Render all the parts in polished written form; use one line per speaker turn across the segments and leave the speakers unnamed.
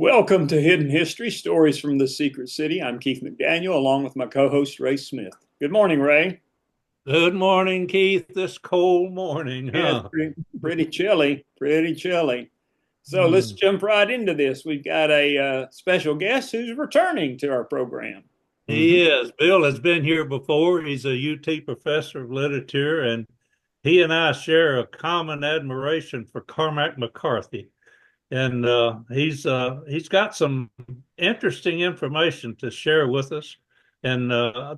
Welcome to Hidden History, Stories from the Secret City. I'm Keith McDaniel, along with my co-host, Ray Smith. Good morning, Ray.
Good morning, Keith. This cold morning,
Yeah, it's
huh?
pretty chilly, pretty chilly. So let's
Hmm.
jump right into this. We've got a special guest who's returning to our program.
He is. Bill has been here before. He's a UT professor of literature, and he and I share a common admiration for Cormac McCarthy. And he's got some interesting information to share with us, and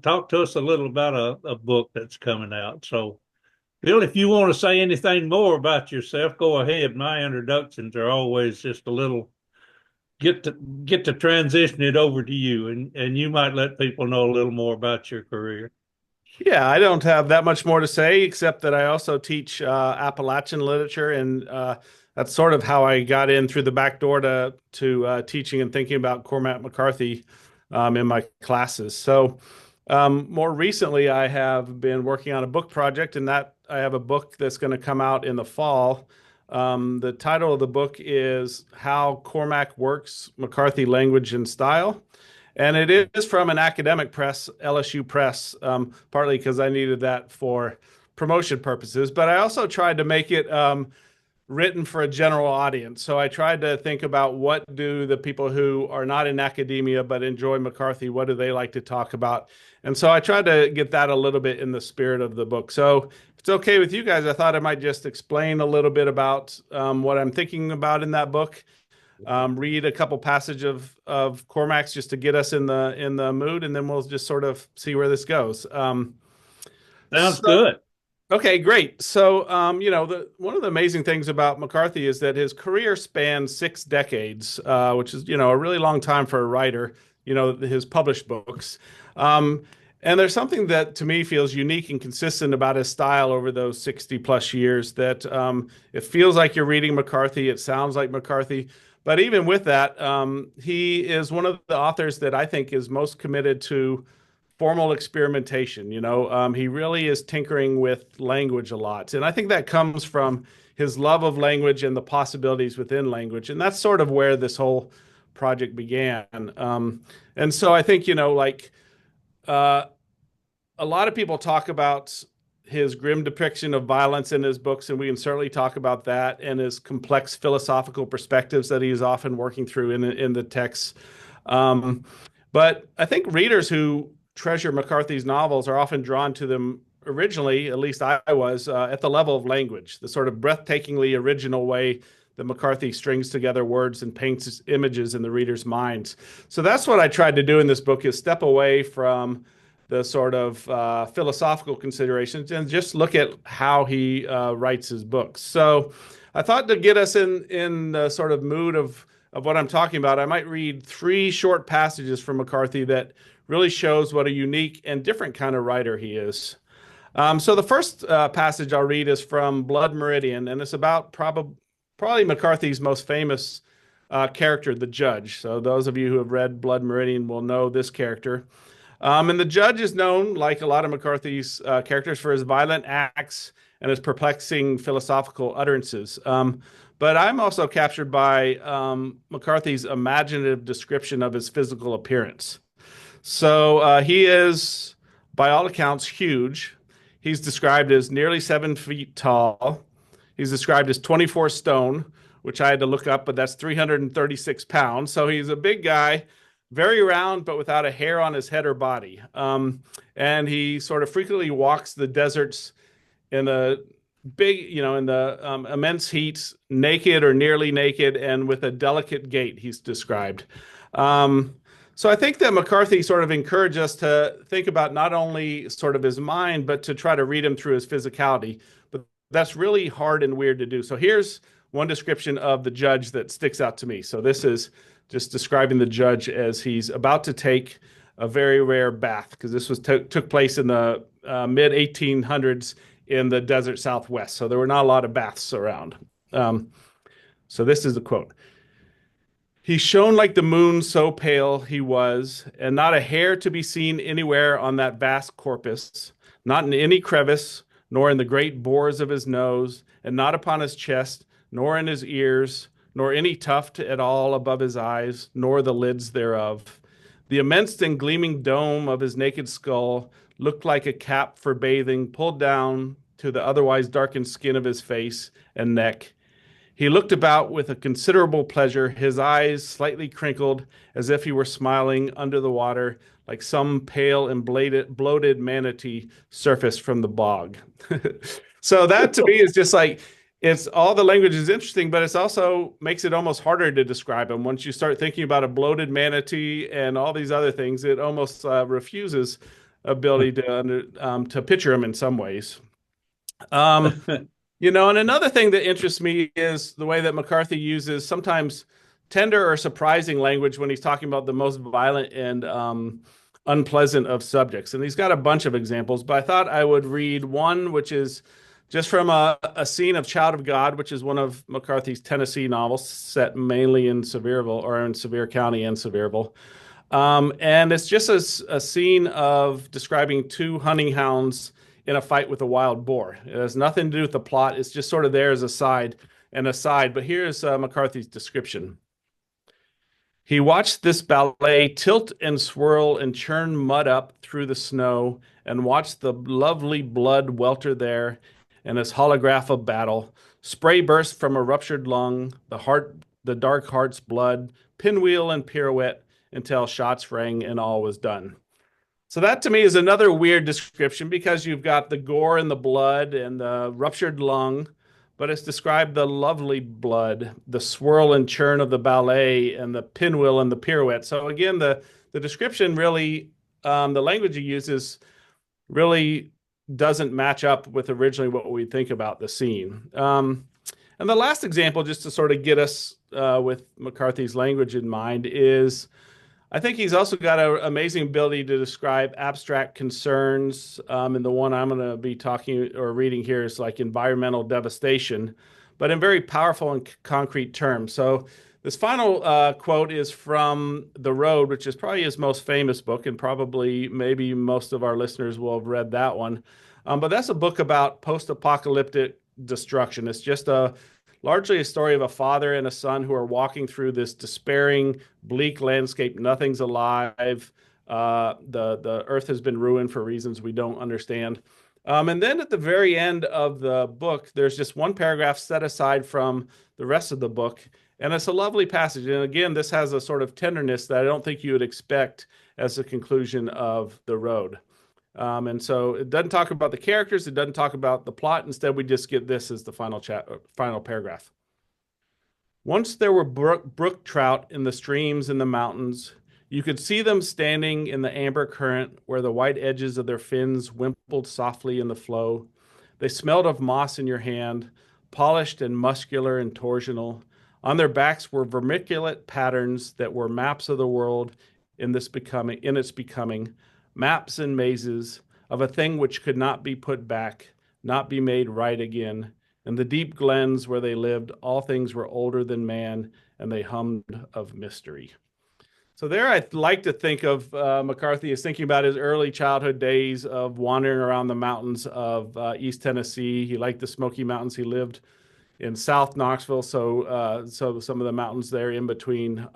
talk to us a little about a book that's coming out. So, Bill, if you want to say anything more about yourself, go ahead. My introductions are always just a little get to transition it over to you, and you might let people know a little more about your career.
Yeah, I don't have that much more to say, except that I also teach Appalachian literature, and that's sort of how I got in through the back door to teaching and thinking about Cormac McCarthy in my classes. So, more recently, I have been working on a book project, and that I have a book that's going to come out in the fall. The title of the book is How Cormac Works: McCarthy Language and Style. And it is from an academic press, LSU Press, partly because I needed that for promotion purposes. But I also tried to make it written for a general audience. So I tried to think about what do the people who are not in academia but enjoy McCarthy, what do they like to talk about? And so I tried to get that a little bit in the spirit of the book. So if it's okay with you guys, I thought I might just explain a little bit about what I'm thinking about in that book, read a couple passage of Cormac's just to get us in the mood, and then we'll just sort of see where this goes.
Sounds
So
good.
okay, great. So the one of the amazing things about McCarthy is that his career spans 6 decades, which is a really long time for a writer. His published books. Um, and there's something that to me feels unique and consistent about his style over those 60 plus years that it feels like you're reading McCarthy. It sounds like McCarthy. But even with that, he is one of the authors that I think is most committed to formal experimentation. He really is tinkering with language a lot. And I think that comes from his love of language and the possibilities within language. And that's sort of where this whole project began. And so I think, uh, a lot of people talk about his grim depiction of violence in his books, and we can certainly talk about that and his complex philosophical perspectives that he is often working through in the texts. Um, but I think readers who treasure McCarthy's novels are often drawn to them originally, at least I was, at the level of language, the sort of breathtakingly original way that McCarthy strings together words and paints images in the reader's minds. So that's what I tried to do in this book, is step away from the sort of philosophical considerations and just look at how he writes his books. So I thought to get us in the sort of mood of what I'm talking about, I might read 3 short passages from McCarthy that really shows what a unique and different kind of writer he is. So the first passage I'll read is from Blood Meridian, and it's about probably McCarthy's most famous character, the Judge. So those of you who have read Blood Meridian will know this character. And the Judge is known, like a lot of McCarthy's characters, for his violent acts and his perplexing philosophical utterances. But I'm also captured by McCarthy's imaginative description of his physical appearance. So he is, by all accounts, huge. He's described as nearly 7 feet tall. He's described as 24 stone, which I had to look up, but that's 336 pounds. So he's a big guy, very round, but without a hair on his head or body. And he sort of frequently walks the deserts in the in the immense heat, naked or nearly naked, and with a delicate gait, he's described. Um, so I think that McCarthy sort of encouraged us to think about not only sort of his mind, but to try to read him through his physicality. But that's really hard and weird to do. So here's one description of the Judge that sticks out to me. So this is just describing the Judge as he's about to take a very rare bath, because this was took place in the mid 1800s in the desert Southwest. So there were not a lot of baths around. So this is the quote. He shone like the moon, so pale he was, and not a hair to be seen anywhere on that vast corpus, not in any crevice, nor in the great bores of his nose, and not upon his chest, nor in his ears, nor any tuft at all above his eyes, nor the lids thereof. The immense and gleaming dome of his naked skull looked like a cap for bathing, pulled down to the otherwise darkened skin of his face and neck. He looked about with a considerable pleasure, his eyes slightly crinkled, as if he were smiling under the water, like some pale and bloated manatee surfaced from the bog. So that to me is just like, it's all the language is interesting, but it's also makes it almost harder to describe him. Once you start thinking about a bloated manatee and all these other things, it almost refuses ability to picture him in some ways. And another thing that interests me is the way that McCarthy uses sometimes tender or surprising language when he's talking about the most violent and unpleasant of subjects. And he's got a bunch of examples, but I thought I would read one, which is just from a scene of Child of God, which is one of McCarthy's Tennessee novels set mainly in Sevierville, or in Sevier County and Sevierville. And it's just a scene of describing two hunting hounds in a fight with a wild boar. It has nothing to do with the plot. It's just sort of there as an aside. But here's McCarthy's description. He watched this ballet tilt and swirl and churn mud up through the snow, and watched the lovely blood welter there in his holograph of battle. Spray burst from a ruptured lung, the dark heart's blood, pinwheel and pirouette until shots rang and all was done. So that to me is another weird description, because you've got the gore and the blood and the ruptured lung, but it's described the lovely blood, the swirl and churn of the ballet, and the pinwheel and the pirouette. So again, the description really, the language he uses really doesn't match up with originally what we think about the scene. And the last example, just to sort of get us with McCarthy's language in mind, is I think he's also got an amazing ability to describe abstract concerns. And the one I'm going to be talking or reading here is like environmental devastation, but in very powerful and concrete terms. So this final quote is from The Road, which is probably his most famous book, and probably maybe most of our listeners will have read that one. But that's a book about post-apocalyptic destruction. It's just largely a story of a father and a son who are walking through this despairing, bleak landscape. Nothing's alive. The earth has been ruined for reasons we don't understand. And then at the very end of the book, there's just one paragraph set aside from the rest of the book. And it's a lovely passage. And again, this has a sort of tenderness that I don't think you would expect as the conclusion of The Road. And so it doesn't talk about the characters. It doesn't talk about the plot. Instead, we just get this as the final paragraph. Once there were brook trout in the streams in the mountains. You could see them standing in the amber current where the white edges of their fins wimpled softly in the flow. They smelled of moss in your hand, polished and muscular and torsional. On their backs were vermiculate patterns that were maps of the world in its becoming. Maps and mazes of a thing which could not be put back, not be made right again. In the deep glens where they lived, all things were older than man, and they hummed of mystery. So there I'd like to think of McCarthy as thinking about his early childhood days of wandering around the mountains of East Tennessee. He liked the Smoky Mountains. He lived in South Knoxville, so some of the mountains there in between.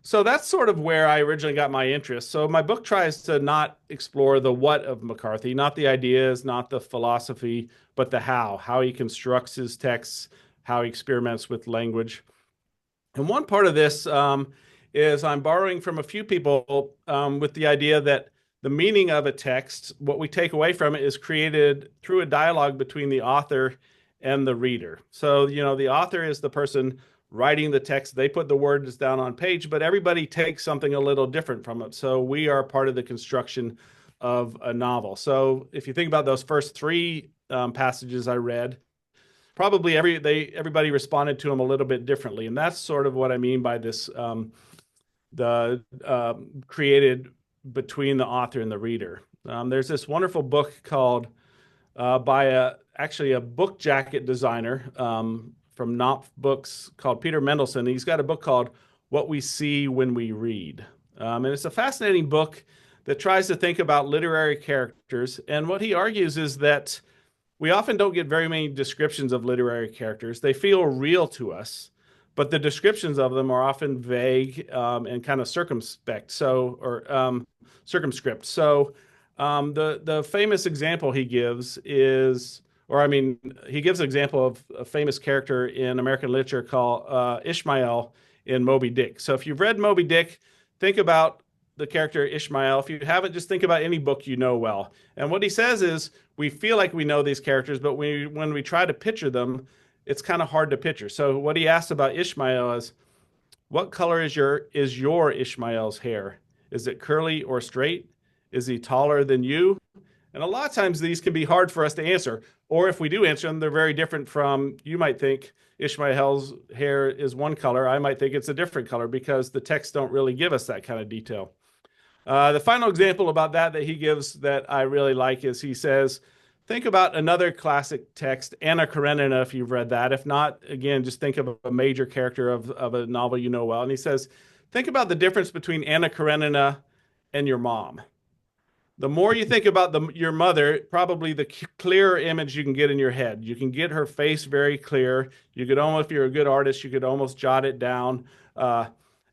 So that's sort of where I originally got my interest. So my book tries to not explore the what of McCarthy, not the ideas, not the philosophy, but the how he constructs his texts, how he experiments with language. And one part of this is I'm borrowing from a few people with the idea that the meaning of a text, what we take away from it, is created through a dialogue between the author and the reader. So, the author is the person writing the text. They put the words down on page, but everybody takes something a little different from it. So we are part of the construction of a novel. So if you think about those first three passages I read, probably everybody responded to them a little bit differently. And that's sort of what I mean by this, created between the author and the reader. There's this wonderful book called by a book jacket designer from Knopf Books called Peter Mendelsohn. He's got a book called What We See When We Read. And it's a fascinating book that tries to think about literary characters. And what he argues is that we often don't get very many descriptions of literary characters. They feel real to us, but the descriptions of them are often vague and kind of circumspect. Circumscript. So the famous example he gives is, or I mean, he gives an example of a famous character in American literature called Ishmael in Moby Dick. So if you've read Moby Dick, think about the character Ishmael. If you haven't, just think about any book you know well. And what he says is, we feel like we know these characters, but when we try to picture them, it's kind of hard to picture. So what he asks about Ishmael is, what color is your Ishmael's hair? Is it curly or straight? Is he taller than you? And a lot of times these can be hard for us to answer. Or if we do answer them, they're very different from, you might think Ishmael's hair is one color. I might think it's a different color because the texts don't really give us that kind of detail. The final example about that he gives that I really like is he says, think about another classic text, Anna Karenina, if you've read that. If not, again, just think of a major character of a novel you know well. And he says, think about the difference between Anna Karenina and your mom. The more you think about your mother, probably the clearer image you can get in your head. You can get her face very clear. You could almost, if you're a good artist, you could almost jot it down.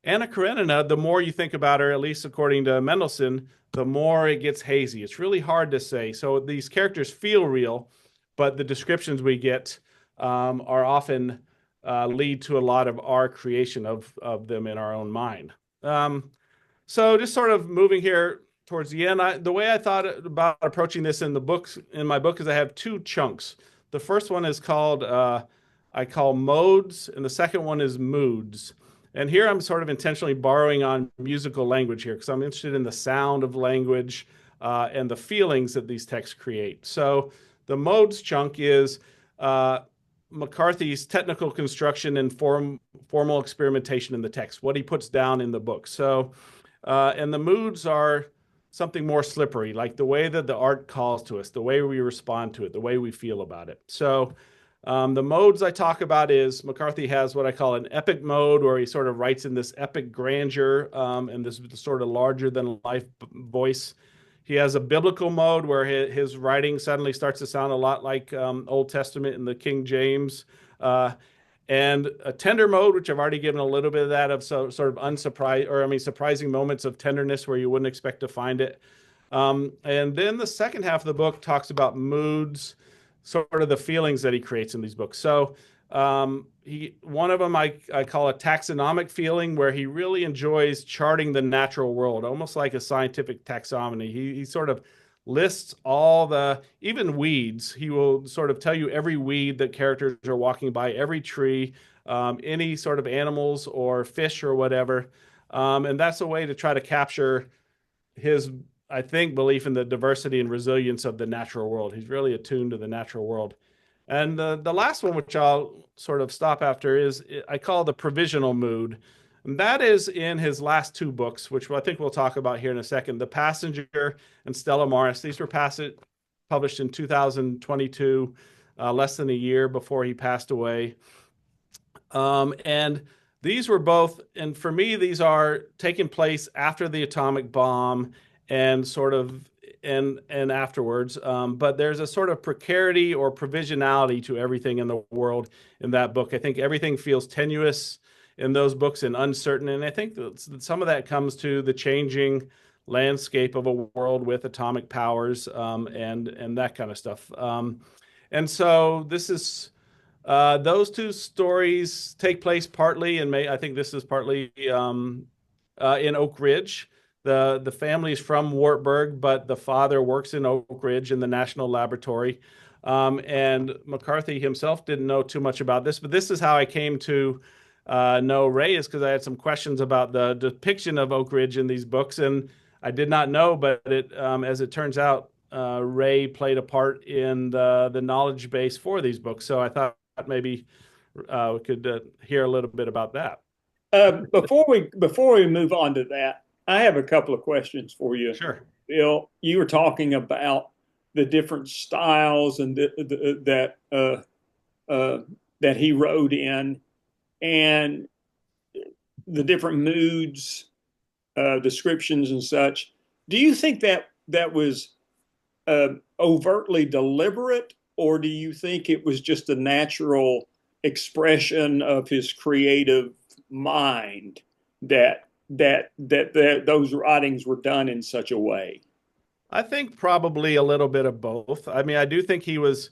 Anna Karenina, the more you think about her, at least according to Mendelssohn, the more it gets hazy. It's really hard to say. So these characters feel real, but the descriptions we get are often lead to a lot of our creation of them in our own mind. So just sort of moving here towards the end, the way I thought about approaching this in my book is I have two chunks. The first one is called, I call modes, and the second one is moods. And here I'm sort of intentionally borrowing on musical language here because I'm interested in the sound of language and the feelings that these texts create. So the modes chunk is McCarthy's technical construction and formal experimentation in the text, what he puts down in the book. So, and the moods are something more slippery, like the way that the art calls to us, the way we respond to it, the way we feel about it. So the modes I talk about is McCarthy has what I call an epic mode, where he sort of writes in this epic grandeur and this sort of larger than life voice. He has a biblical mode where his writing suddenly starts to sound a lot like Old Testament in the King James. And a tender mode, which I've already given a little bit of that, of sort of surprising moments of tenderness where you wouldn't expect to find it. And then the second half of the book talks about moods, sort of the feelings that he creates in these books. So one of them I call a taxonomic feeling, where he really enjoys charting the natural world, almost like a scientific taxonomy. He sort of lists even weeds. He will sort of tell you every weed that characters are walking by, every tree, any sort of animals or fish or whatever. And that's a way to try to capture his, I think, belief in the diversity and resilience of the natural world. He's really attuned to the natural world. And the last one, which I'll sort of stop after, is I call the provisional mood. And that is in his last two books, which I think we'll talk about here in a second, The Passenger and Stella Maris. These were published in 2022, less than a year before he passed away. And these were both, and for me, these are taking place after the atomic bomb and sort of and afterwards. But there's a sort of precarity or provisionality to everything in the world in that book. I think everything feels tenuous in those books and uncertain. And I think that some of that comes to the changing landscape of a world with atomic powers and that kind of stuff. And so this is those two stories take place partly, and I think this is partly in Oak Ridge. The family is from Wartburg, but the father works in Oak Ridge in the National Laboratory. And McCarthy himself didn't know too much about this, but this is how I came to know Ray, is because I had some questions about the depiction of Oak Ridge in these books, and I did not know, but as it turns out, Ray played a part in the knowledge base for these books. So I thought maybe we could hear a little bit about that.
Before we move on to that, I have a couple of questions for you.
Sure.
Bill, you were talking about the different styles and that he wrote in, and the different moods, descriptions and such. Do you think that was overtly deliberate, or do you think it was just a natural expression of his creative mind that those writings were done in such a way?
I think probably a little bit of both. I mean, I do think he was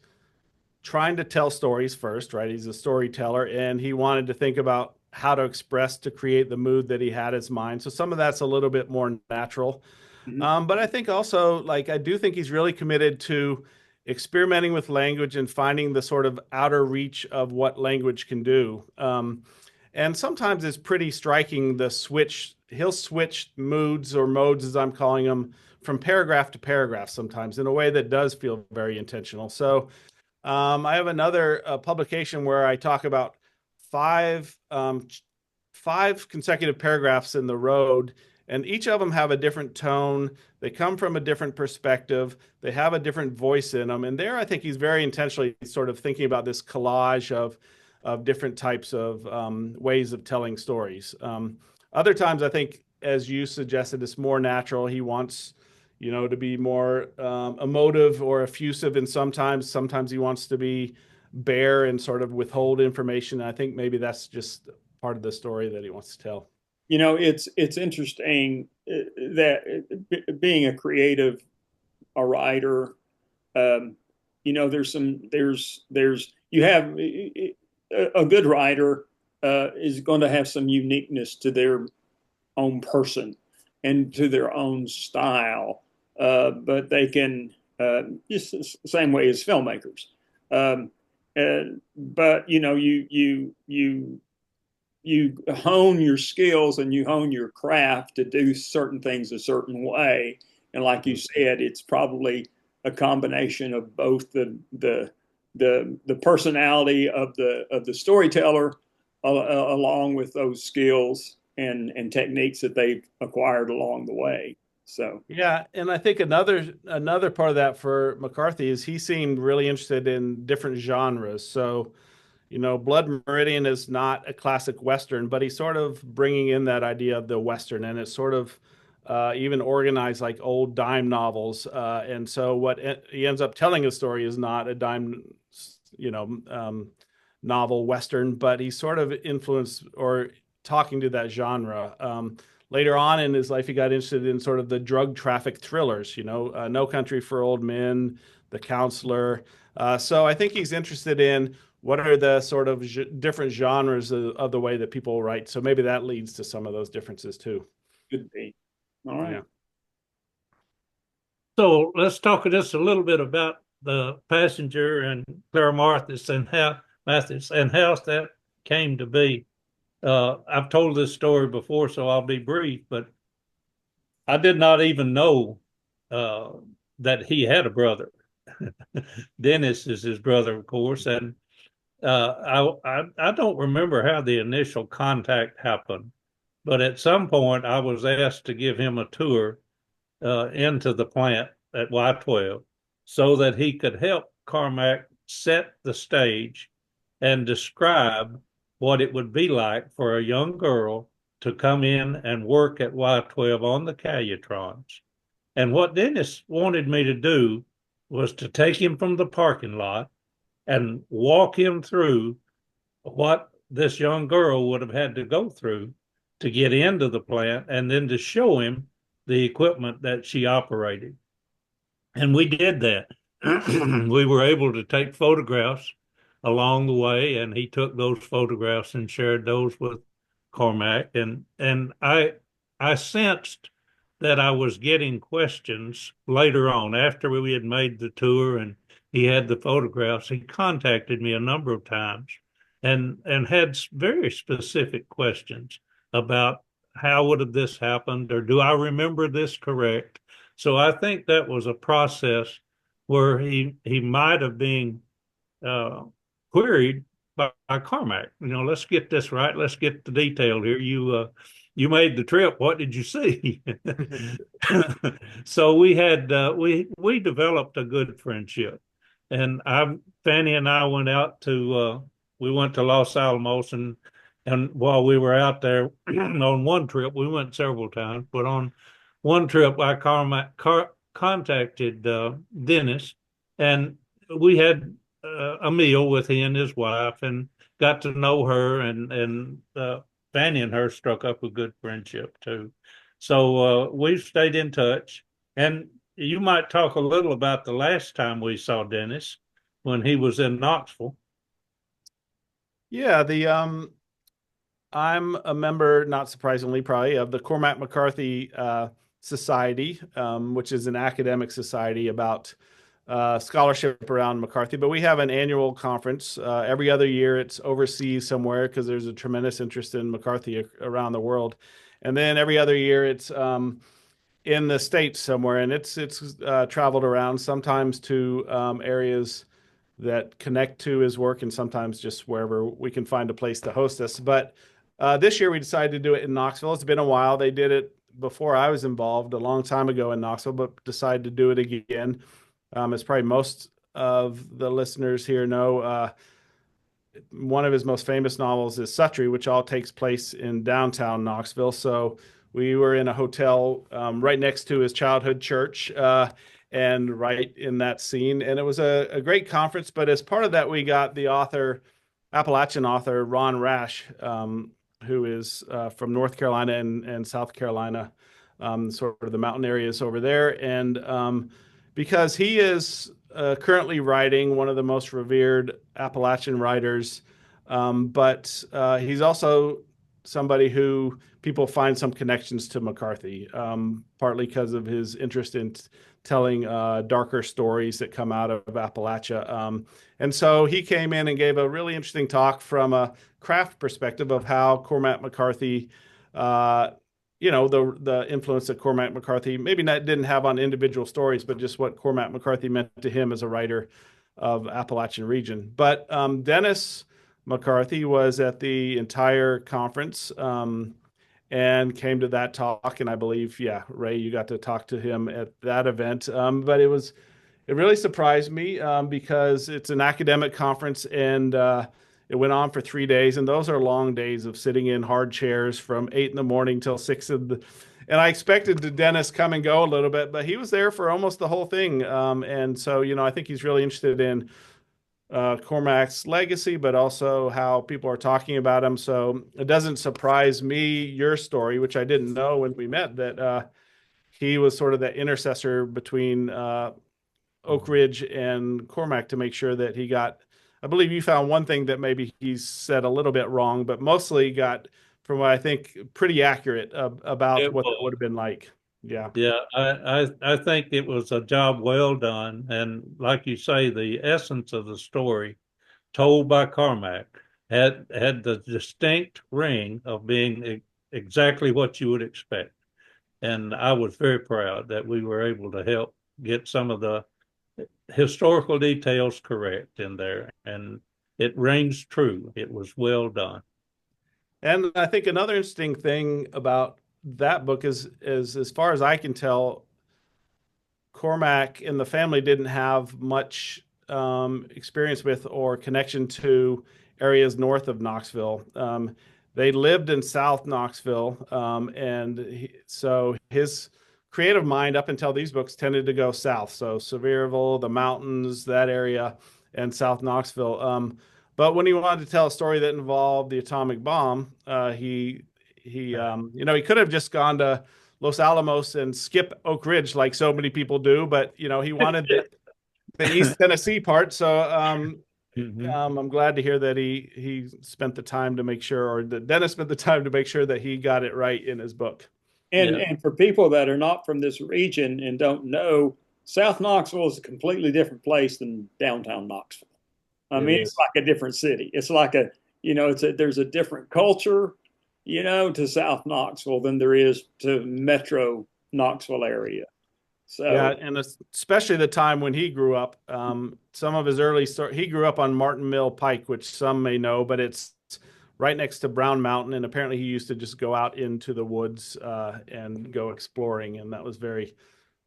trying to tell stories first, right? He's a storyteller and he wanted to think about how to express to create the mood that he had in his mind. So some of that's a little bit more natural.
Mhm.
But I think also, like, I do think he's really committed to experimenting with language and finding the sort of outer reach of what language can do. And sometimes it's pretty striking the switch. He'll switch moods or modes, as I'm calling them, from paragraph to paragraph sometimes in a way that does feel very intentional. So I have another publication where I talk about five five consecutive paragraphs in the road, and each of them have a different tone. They come from a different perspective. They have a different voice in them. And there, I think he's very intentionally sort of thinking about this collage of different types of ways of telling stories. Other times, I think, as you suggested, it's more natural. He wants, to be more emotive or effusive, and sometimes he wants to be bare and sort of withhold information. I think maybe that's just part of the story that he wants to tell.
It's interesting that being a creative, a writer, there's you have a good writer is going to have some uniqueness to their own person and to their own style, but they can just the same way as filmmakers. But you hone your skills and you hone your craft to do certain things a certain way. And like you said, it's probably a combination of both the personality of the storyteller along with those skills and techniques that they've acquired along the way. So
Yeah, and I think another part of that for McCarthy is he seemed really interested in different genres. So, Blood Meridian is not a classic Western, but he's sort of bringing in that idea of the Western, and it's sort of even organized like old dime novels. And so what he ends up telling a story is not a dime, novel Western, but he's sort of influenced or talking to that genre. Later on in his life, he got interested in sort of the drug traffic thrillers, No Country for Old Men, The Counselor. So I think he's interested in what are the sort of different genres of the way that people write. So maybe that leads to some of those differences too.
could be. All right.
Yeah.
So let's talk just a little bit about the passenger and Clara Mathis and how that came to be. I've told this story before, so I'll be brief, but I did not even know uh, that he had a brother. Dennis is his brother, of course, and I don't remember how the initial contact happened, but at some point I was asked to give him a tour into the plant at Y12 so that he could help Cormac set the stage and describe what it would be like for a young girl to come in and work at Y12 on the Calutrons. And what Dennis wanted me to do was to take him from the parking lot and walk him through what this young girl would have had to go through to get into the plant and then to show him the equipment that she operated. And we did that. We were able to take photographs along the way, and he took those photographs and shared those with Cormac. And I sensed that I was getting questions later on after we had made the tour and he had the photographs. He contacted me a number of times and had very specific questions about how would have this happened or do I remember this correct? So I think that was a process where he might have been uh, queried by Cormac. Let's get this right. Let's get the detail here. You made the trip. What did you see? So we developed a good friendship, and Fanny and I went out to we went to Los Alamos, and while we were out there on one trip, we went several times, but on one trip I contacted Dennis, and we had a meal with he and his wife and got to know her, and Fanny and her struck up a good friendship too. So we've stayed in touch. And you might talk a little about the last time we saw Dennis when he was in Knoxville.
Yeah, the I'm a member, not surprisingly, probably of the Cormac McCarthy Society, which is an academic society about scholarship around McCarthy. But we have an annual conference every other year. It's overseas somewhere because there's a tremendous interest in McCarthy around the world. And then every other year, it's in the States somewhere, and it's traveled around sometimes to areas that connect to his work, and sometimes just wherever we can find a place to host us. But this year we decided to do it in Knoxville. It's been a while. They did it before I was involved a long time ago in Knoxville, but decided to do it again. As probably most of the listeners here know, one of his most famous novels is Suttree, which all takes place in downtown Knoxville. So we were in a hotel right next to his childhood church and right in that scene. And it was a great conference. But as part of that, we got the author, Appalachian author Ron Rash, who is from North Carolina and South Carolina, sort of the mountain areas over there. And because he is currently writing one of the most revered Appalachian writers, but he's also somebody who people find some connections to McCarthy, partly because of his interest in telling darker stories that come out of Appalachia. And so he came in and gave a really interesting talk from a craft perspective of how Cormac McCarthy, the influence that Cormac McCarthy maybe not didn't have on individual stories, but just what Cormac McCarthy meant to him as a writer of Appalachian region. But Dennis McCarthy was at the entire conference and came to that talk. And I believe, yeah, Ray, you got to talk to him at that event. But it really surprised me because it's an academic conference and it went on for 3 days. And those are long days of sitting in hard chairs from 8 in the morning till 6 in the. And I expected the Dennis come and go a little bit, but he was there for almost the whole thing. And so, I think he's really interested in Cormac's legacy, but also how people are talking about him. So it doesn't surprise me, your story, which I didn't know when we met, that he was sort of the intercessor between Oak Ridge and Cormac to make sure that he got, I believe you found one thing that maybe he said a little bit wrong, but mostly got, from what I think, pretty accurate about what that would have been like. Yeah.
Yeah, I think it was a job well done. And like you say, the essence of the story told by Cormac had the distinct ring of being exactly what you would expect. And I was very proud that we were able to help get some of the historical details correct in there. And it rings true. It was well done.
And I think another interesting thing about that book is as far as I can tell, Cormac and the family didn't have much experience with or connection to areas north of Knoxville. They lived in South Knoxville, so his creative mind up until these books tended to go south. So Sevierville, the mountains, that area, and South Knoxville. But when he wanted to tell a story that involved the atomic bomb, he could have just gone to Los Alamos and skip Oak Ridge like so many people do, but he wanted the East Tennessee part. So I'm glad to hear that he spent the time to make sure, or that Dennis spent the time to make sure that he got it right in his book.
And for people that are not from this region and don't know, South Knoxville is a completely different place than downtown Knoxville. I mean, it's like a different city. It's like there's a different culture, to South Knoxville than there is to Metro Knoxville area. So
yeah, and especially the time when he grew up. Some of his early story, he grew up on Martin Mill Pike, which some may know, but it's right next to Brown Mountain, and apparently he used to just go out into the woods and go exploring, and that was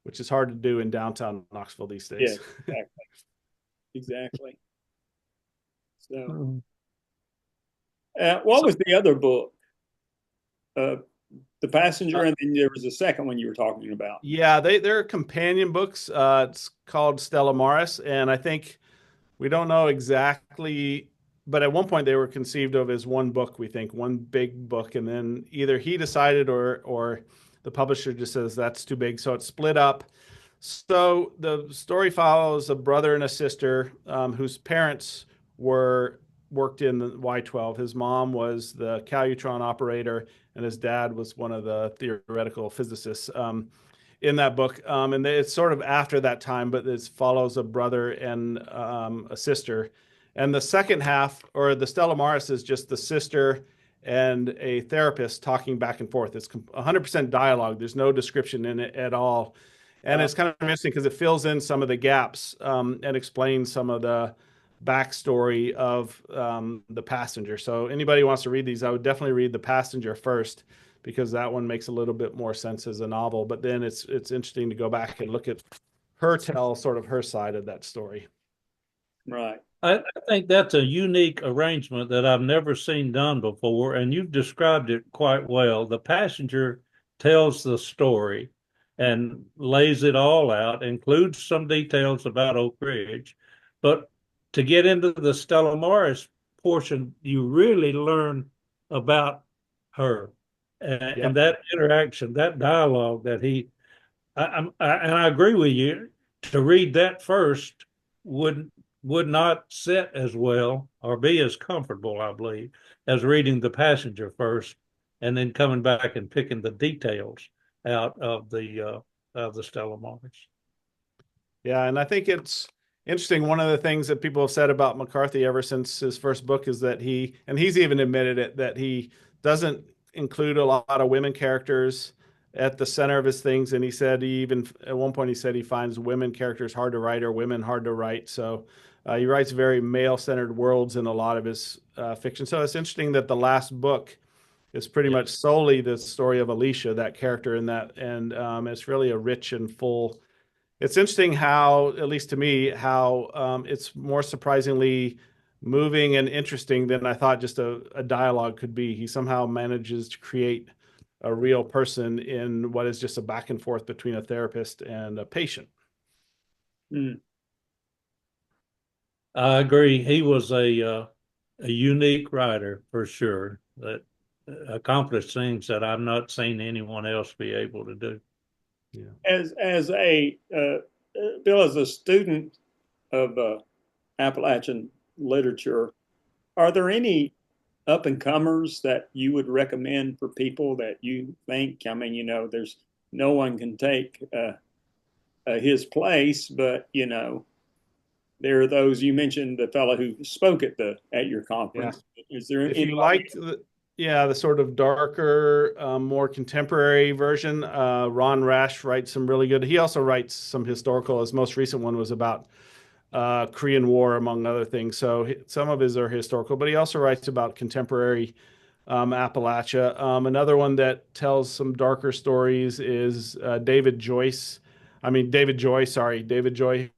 which is hard to do in downtown Knoxville these days.
Yeah, exactly. So, what was the other book? The Passenger, and then there was a second one you were talking about.
Yeah, they're companion books. It's called Stella Maris, and I think we don't know exactly but at one point they were conceived of as one book, we think, one big book, and then either he decided or the publisher just says that's too big, so it's split up. So the story follows a brother and a sister whose parents worked in the Y-12. His mom was the Calutron operator, and his dad was one of the theoretical physicists in that book. And it's sort of after that time, but it follows a brother and a sister. And the second half, or the Stella Maris, is just the sister and a therapist talking back and forth. It's 100% dialogue. There's no description in it at all. And it's kind of interesting because it fills in some of the gaps and explains some of the backstory of the Passenger. So anybody who wants to read these, I would definitely read the Passenger first, because that one makes a little bit more sense as a novel. But then it's interesting to go back and look at her tell sort of her side of that story.
Right.
I think that's a unique arrangement that I've never seen done before, and you've described it quite well. The Passenger tells the story and lays it all out, includes some details about Oak Ridge. But to get into the Stella Maris portion, you really learn about her and that interaction, that dialogue that and I agree with you. To read that first would not sit as well or be as comfortable, I believe, as reading The Passenger first and then coming back and picking the details out of the Stella Maris.
Yeah, and I think it's interesting. One of the things that people have said about McCarthy ever since his first book is that he's even admitted it, that he doesn't include a lot of women characters at the center of his things. And he said at one point he said he finds women characters hard to write or women hard to write. So he writes very male-centered worlds in a lot of his fiction. So it's interesting that the last book is pretty much solely the story of Alicia, that character in that, and it's really a rich and full. It's interesting how, at least to me, how it's more surprisingly moving and interesting than I thought just a dialogue could be. He somehow manages to create a real person in what is just a back and forth between a therapist and a patient.
Mm.
I agree. He was a unique writer for sure, that accomplished things that I've not seen anyone else be able to do.
Yeah. As a Bill, as a student of Appalachian literature, are there any up and comers that you would recommend for people that you think? I mean, there's no one can take his place, but there are those. You mentioned the fellow who spoke at your conference. Yeah. Is there
if you like the sort of darker, more contemporary version, Ron Rash writes some really good. He also writes some historical. His most recent one was about Korean War, among other things. So some of his are historical, but he also writes about contemporary Appalachia. Another one that tells some darker stories is David Joy,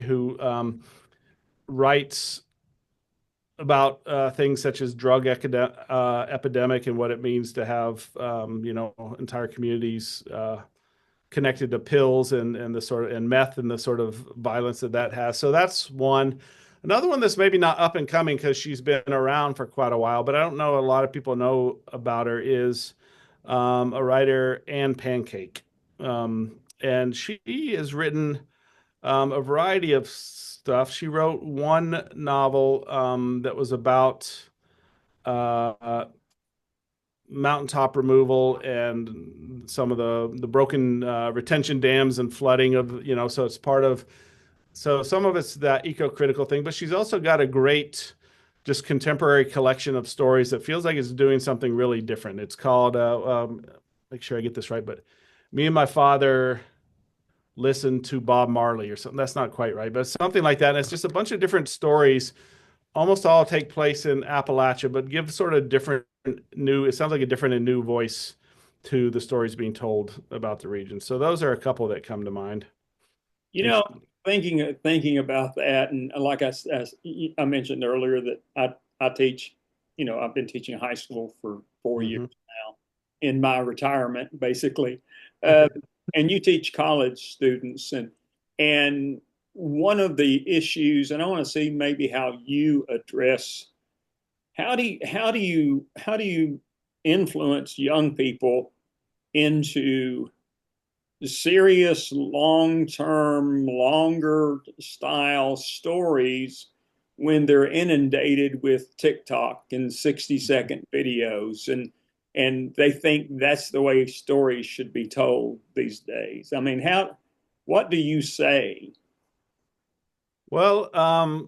who writes about things such as drug epidemic and what it means to have entire communities connected to pills and the sort of and meth and the sort of violence that has. So that's one. Another one that's maybe not up and coming because she's been around for quite a while, but I don't know a lot of people know about her, is a writer, Anne Pancake. And she has written a variety of stuff. She wrote one novel that was about mountaintop removal and some of the broken retention dams and flooding of, so it's part of, so some of it's that eco-critical thing, but she's also got a great just contemporary collection of stories that feels like it's doing something really different. It's called, make sure I get this right, but Me and My Father Listened to Bob Marley or something. That's not quite right, but something like that. And it's just a bunch of different stories, almost all take place in Appalachia, but give sort of different it sounds like a different and new voice to the stories being told about the region. So those are a couple that come to mind.
Thinking about that, and like I mentioned earlier, that I teach, I've been teaching high school for 4 years now in my retirement, basically. And you teach college students, and one of the issues, and I want to see maybe how you address how do you influence young people into serious, long-term, longer style stories when they're inundated with TikTok and 60-second videos and they think that's the way stories should be told these days. I mean, what do you say?
Well, I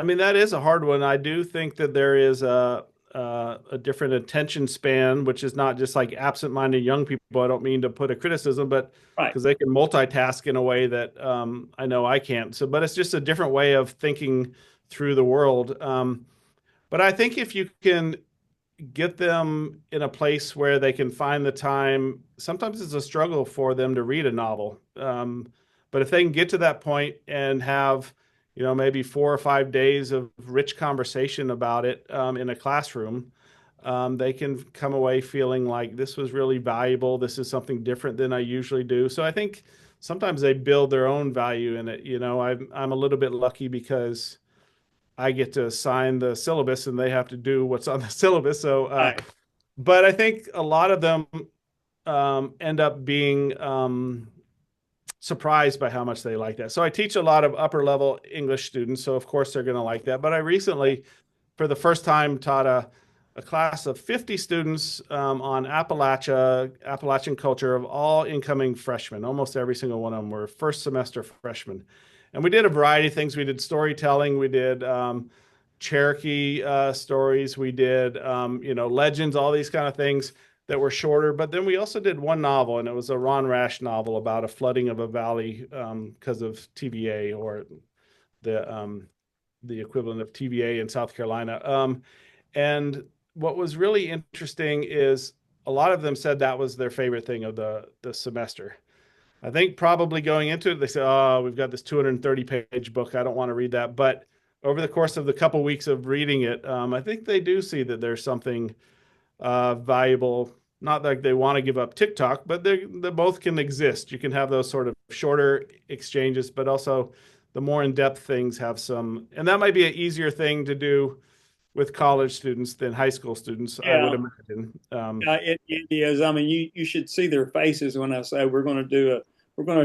mean, that is a hard one. I do think that there is a different attention span, which is not just like absent-minded young people. I don't mean to put a criticism, but
Right.
because they can multitask in a way that I know I can't. So, but it's just a different way of thinking through the world. But I think if you can get them in a place where they can find the time. Sometimes it's a struggle for them to read a novel. But if they can get to that point and have, maybe 4 or 5 days of rich conversation about it in a classroom, they can come away feeling like this was really valuable. This is something different than I usually do. So I think sometimes they build their own value in it. I'm a little bit lucky because I get to assign the syllabus and they have to do what's on the syllabus. So,
Right.
but I think a lot of them end up being surprised by how much they like that. So I teach a lot of upper level English students. So of course they're going to like that. But I recently, for the first time, taught a class of 50 students on Appalachian culture of all incoming freshmen. Almost every single one of them were first semester freshmen. And we did a variety of things. We did storytelling. We did Cherokee stories. We did, legends, all these kind of things that were shorter. But then we also did one novel, and it was a Ron Rash novel about a flooding of a valley because of TVA, or the equivalent of TVA in South Carolina. And what was really interesting is a lot of them said that was their favorite thing of the semester. I think probably going into it, they said, "Oh, we've got this 230-page book. I don't want to read that." But over the course of the couple weeks of reading it, I think they do see that there's something valuable. Not like they want to give up TikTok, but they both can exist. You can have those sort of shorter exchanges, but also the more in-depth things have some, and that might be an easier thing to do with college students than high school students, I would
Yeah.
imagine.
It is. I mean, you should see their faces when I say we're going to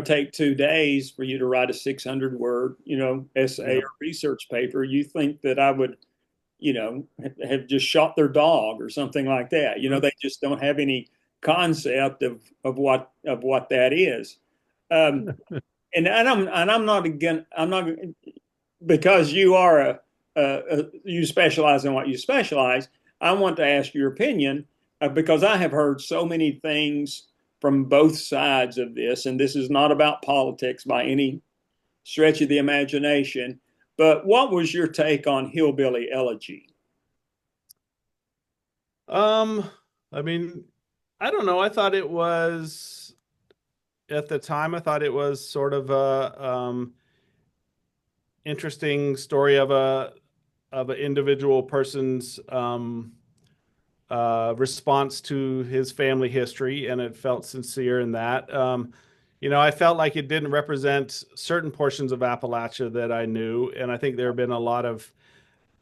take 2 days for you to write a 600 word, essay
Yeah.
or research paper. You think that I would, have just shot their dog or something like that. They just don't have any concept of what that is. And I'm not again. I'm not because you specialize in what you specialize. I want to ask your opinion because I have heard so many things from both sides of this, and this is not about politics by any stretch of the imagination. But what was your take on Hillbilly Elegy?
I mean, I don't know. I thought it was at the time. I thought it was sort of a interesting story of an individual person's response to his family history, and it felt sincere in that. I felt like it didn't represent certain portions of Appalachia that I knew, and I think there have been a lot of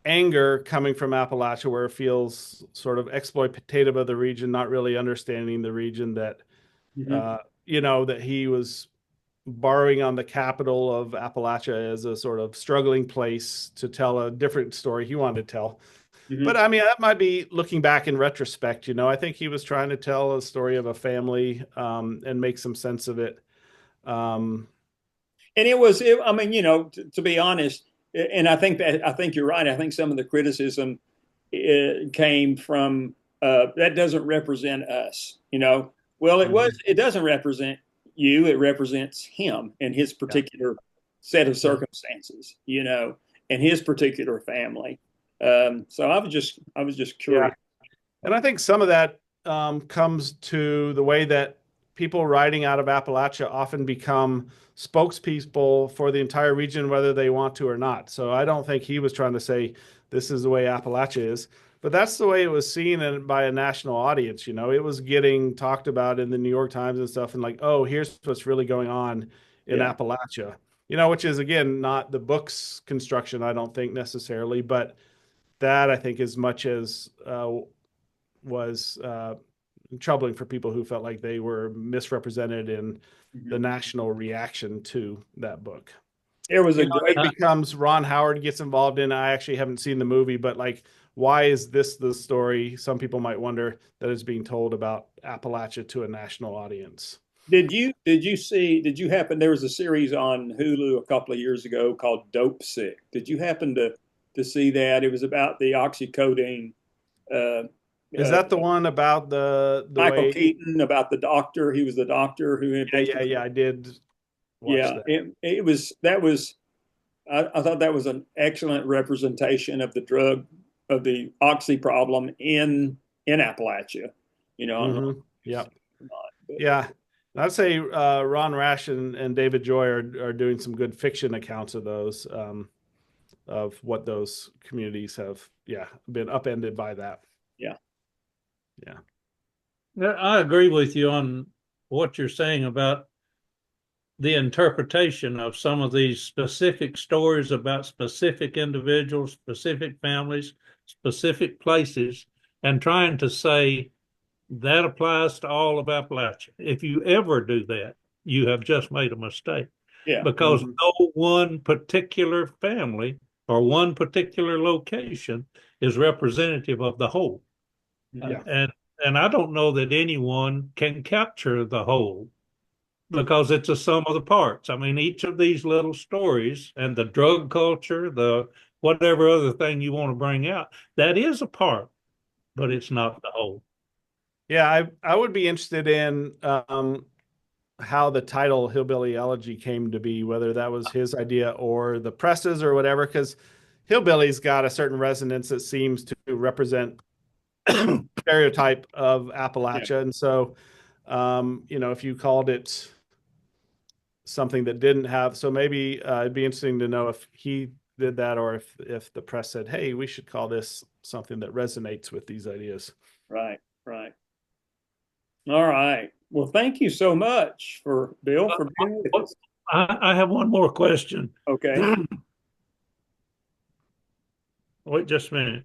anger coming from Appalachia where it feels sort of exploitative of the region, not really understanding the region that,
Mm-hmm.
that he was borrowing on the capital of Appalachia as a sort of struggling place to tell a different story he wanted to tell. But
Mm-hmm.
I mean, that might be looking back in retrospect. I think he was trying to tell a story of a family and make some sense of it. Um,
And I mean, to be honest, and I think you're right. I think some of the criticism came from that doesn't represent us. Well,
mhm.
it doesn't represent you. It represents him and his
Yeah.
particular set of
Yeah.
circumstances. And his particular family. So I was just
Yeah.
curious.
And I think some of that comes to the way that people riding out of Appalachia often become spokespeople for the entire region, whether they want to or not. So I don't think he was trying to say this is the way Appalachia is, but that's the way it was seen by a national audience. It was getting talked about in the New York Times and stuff, and like, oh, here's what's really going on in
Yeah.
Appalachia. Which is again not the book's construction, I don't think necessarily, but that, I think, as much as was troubling for people who felt like they were misrepresented in the national reaction to that book.
There was a
It
great
becomes Ron Howard gets involved in. I actually haven't seen the movie, but like, why is this the story? Some people might wonder that is being told about Appalachia to a national audience.
Did you happen, there was a series on Hulu a couple of years ago called Dope Sick. Did you happen to see that? It was about the oxycodone. Uh,
Is that the one about the
Michael
way?
Keaton, about the doctor. He was the doctor who invented.
Yeah. I did watch
Yeah,
that.
it was that was. I thought that was an excellent representation of the drug of the oxy problem in Appalachia. You know, I don't know if
Yeah.
you've seen it or not, but
Yeah. I'd say Ron Rash and David Joy are doing some good fiction accounts of those, of what those communities have, been upended by that.
yeah,
Yeah.
I agree with you on what you're saying about the interpretation of some of these specific stories about specific individuals, specific families, specific places, and trying to say that applies to all of Appalachia. If you ever do that, you have just made a mistake.
yeah,
Because no one particular family or one particular location is representative of the whole.
yeah,
And I don't know that anyone can capture the whole because it's a sum of the parts. I mean, each of these little stories and the drug culture, the whatever other thing you want to bring out, that is a part, but it's not the whole.
Yeah, I would be interested in how the title Hillbilly Elegy came to be, whether that was his idea or the presses or whatever, because hillbilly's got a certain resonance that seems to represent stereotype of Appalachia.
yeah.
And so, if you called it something that didn't have, so maybe it'd be interesting to know if he did that or if the press said, hey, we should call this something that resonates with these ideas.
Right, right. All right. Well, thank you so much for Bill for being with us.
I have one more question.
Okay.
Wait just a minute.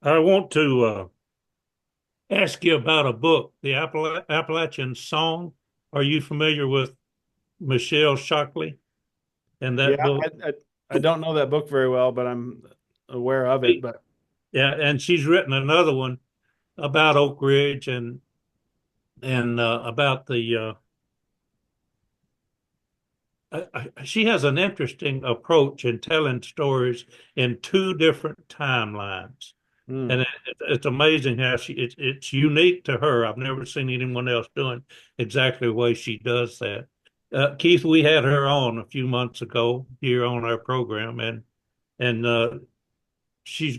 I want to ask you about a book, the Appalachian Song. Are you familiar with Michelle Shockley and that
Yeah,
book?
I don't know that book very well, but I'm aware of it. But
Yeah, and she's written another one about Oak Ridge and about the she has an interesting approach in telling stories in two different timelines. And it's amazing how it's unique to her. I've never seen anyone else doing exactly the way she does that. Keith, we had her on a few months ago here on our program, and she's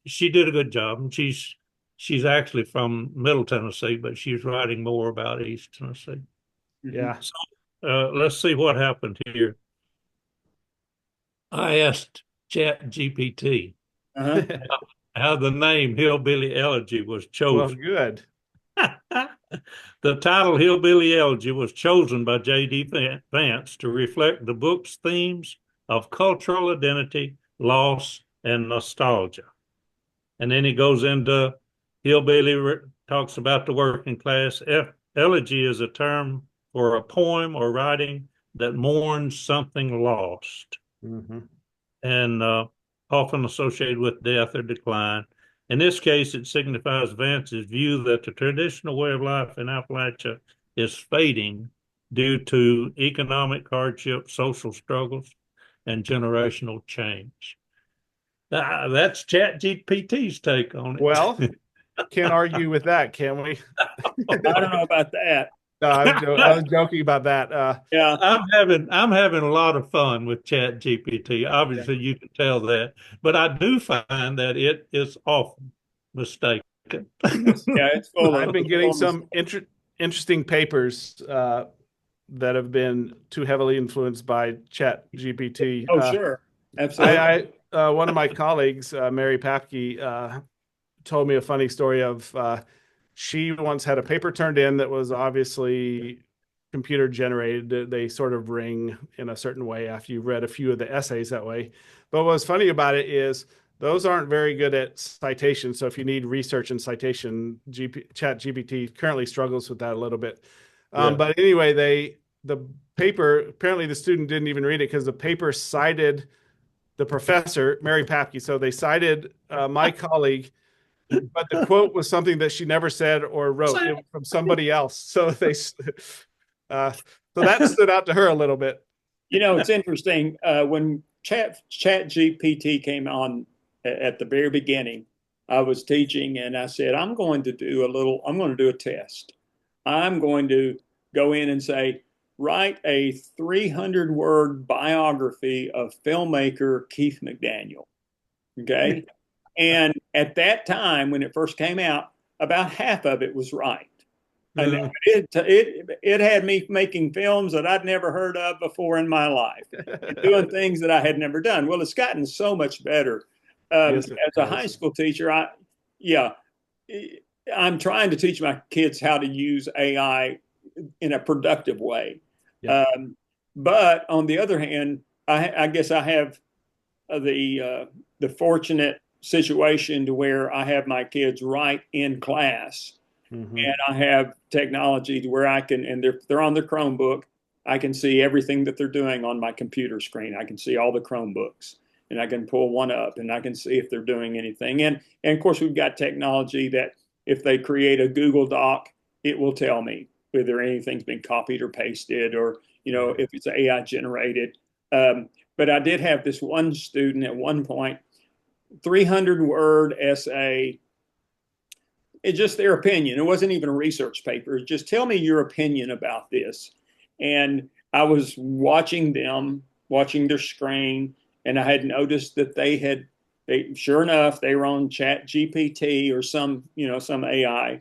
she did a good job. And she's actually from Middle Tennessee, but she's writing more about East Tennessee.
yeah.
So let's see what happened here. I asked Chat GPT
Uh-huh.
how the name Hillbilly Elegy was
Well,
chosen.
good.
The title Hillbilly Elegy was chosen by J.D. Vance to reflect the book's themes of cultural identity, loss, and nostalgia. And then he goes into Hillbilly, talks about the working class. Elegy is a term for a poem or writing that mourns something lost and often associated with death or decline. In this case, it signifies Vance's view that the traditional way of life in Appalachia is fading due to economic hardship, social struggles, and generational change. That's ChatGPT's take on it.
Well, can't argue with that, can we?
I don't know about that.
No, I was joking about that.
Yeah.
I'm having a lot of fun with ChatGPT. Obviously, you can tell that, but I do find that it is often mistaken.
Yeah, it's full
I've
of.
been getting some interesting papers that have been too heavily influenced by ChatGPT.
Oh, sure. Absolutely.
One of my colleagues, Mary Papke, told me a funny story of she once had a paper turned in that was obviously computer generated. They sort of ring in a certain way after you've read a few of the essays that way. But what's funny about it is those aren't very good at citation. So if you need research and citation, ChatGPT currently struggles with that a little bit.
Yeah.
But anyway, the paper, apparently the student didn't even read it because the paper cited the professor, Mary Papke. So they cited my colleague, but the quote was something that she never said or wrote. It was from somebody else. So so that stood out to her a little bit.
It's interesting. When Chat GPT came on at the very beginning, I was teaching and I said, I'm going to do a test. I'm going to go in and say, write a 300-word biography of filmmaker Keith McDaniel. Okay. And at that time, when it first came out, about half of it was right. And it had me making films that I'd never heard of before in my life, and doing things that I had never done. Well, it's gotten so much better.
Yes,
As a high school teacher, I'm trying to teach my kids how to use AI in a productive way.
Yeah.
But on the other hand, I guess I have the fortunate situation to where I have my kids right in class.
Mm-hmm.
And I have technology to where I can, and they're on their Chromebook. I can see everything that they're doing on my computer screen. I can see all the Chromebooks, and I can pull one up, and I can see if they're doing anything. And of course, we've got technology that if they create a Google Doc, it will tell me whether anything's been copied or pasted, or if it's AI generated. But I did have this one student at one point, 300-word essay. It's just their opinion. It wasn't even a research paper. Just tell me your opinion about this. And I was watching their screen, and I had noticed that sure enough, they were on Chat GPT or some AI,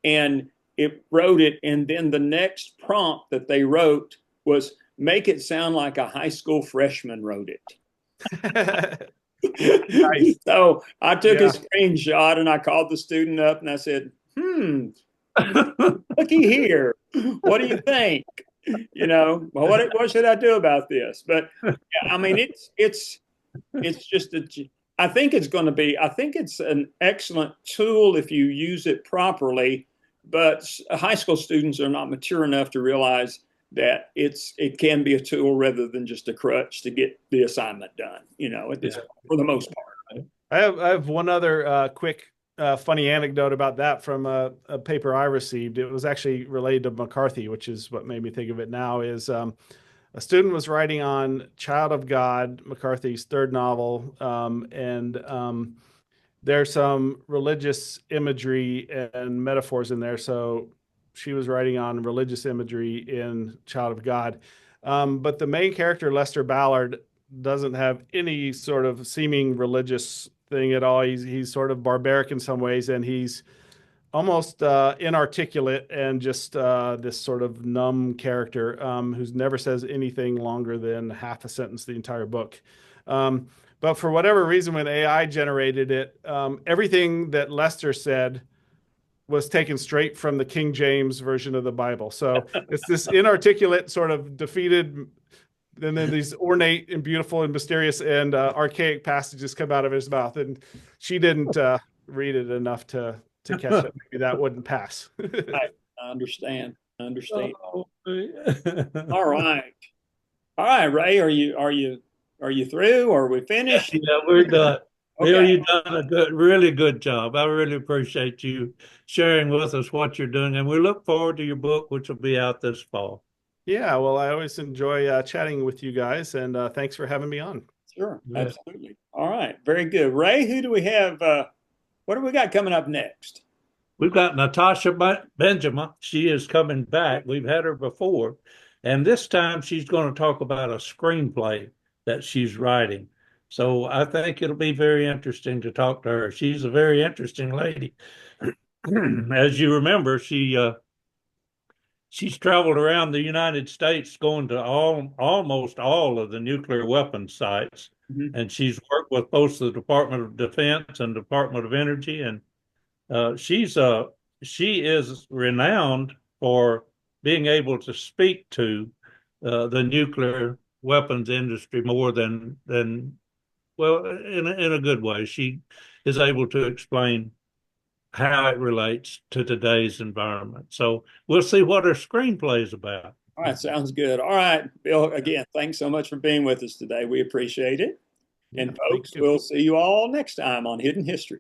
and it wrote it. And then the next prompt that they wrote was, make it sound like a high school freshman wrote it. Nice. So I took a screenshot and I called the student up and I said, looky here. What do you think? What should I do about this? But I mean, it's just I think it's an excellent tool if you use it properly, but high school students are not mature enough to realize that it can be a tool rather than just a crutch to get the assignment done, for the most part.
I have one other quick funny anecdote about that from a paper I received. It was actually related to McCarthy, which is what made me think of it now, is a student was writing on Child of God, McCarthy's third novel, and there's some religious imagery and metaphors in there. So she was writing on religious imagery in Child of God. But the main character, Lester Ballard, doesn't have any sort of seeming religious thing at all. He's sort of barbaric in some ways, and he's almost inarticulate and just this sort of numb character who never says anything longer than half a sentence the entire book. But for whatever reason, when AI generated it, everything that Lester said was taken straight from the King James version of the Bible. So it's this inarticulate, sort of defeated, and then these ornate and beautiful and mysterious and archaic passages come out of his mouth. And she didn't read it enough to catch that. Maybe that wouldn't pass.
I understand. Oh. All right, Ray, are you through? Or are we finished?
Yeah, we're done.
Okay.
Bill, you've done a really good job. I really appreciate you sharing with us what you're doing, and we look forward to your book, which will be out this fall.
Yeah, well, I always enjoy chatting with you guys, and thanks for having me on.
Sure, absolutely. All right, very good. Ray, who do we have? What do we got coming up next?
We've got Natasha Benjamin. She is coming back. We've had her before, and this time she's going to talk about a screenplay that she's writing. So I think it'll be very interesting to talk to her. She's a very interesting lady. As you remember, she's traveled around the United States going to almost all of the nuclear weapons sites. Mm-hmm. And she's worked with both the Department of Defense and Department of Energy. And she is renowned for being able to speak to the nuclear weapons industry more than well, in a good way. She is able to explain how it relates to today's environment. So we'll see what her screenplay is about.
All right, sounds good. All right, Bill, again, thanks so much for being with us today. We appreciate it. And
Yeah,
folks, we'll see you all next time on Hidden History.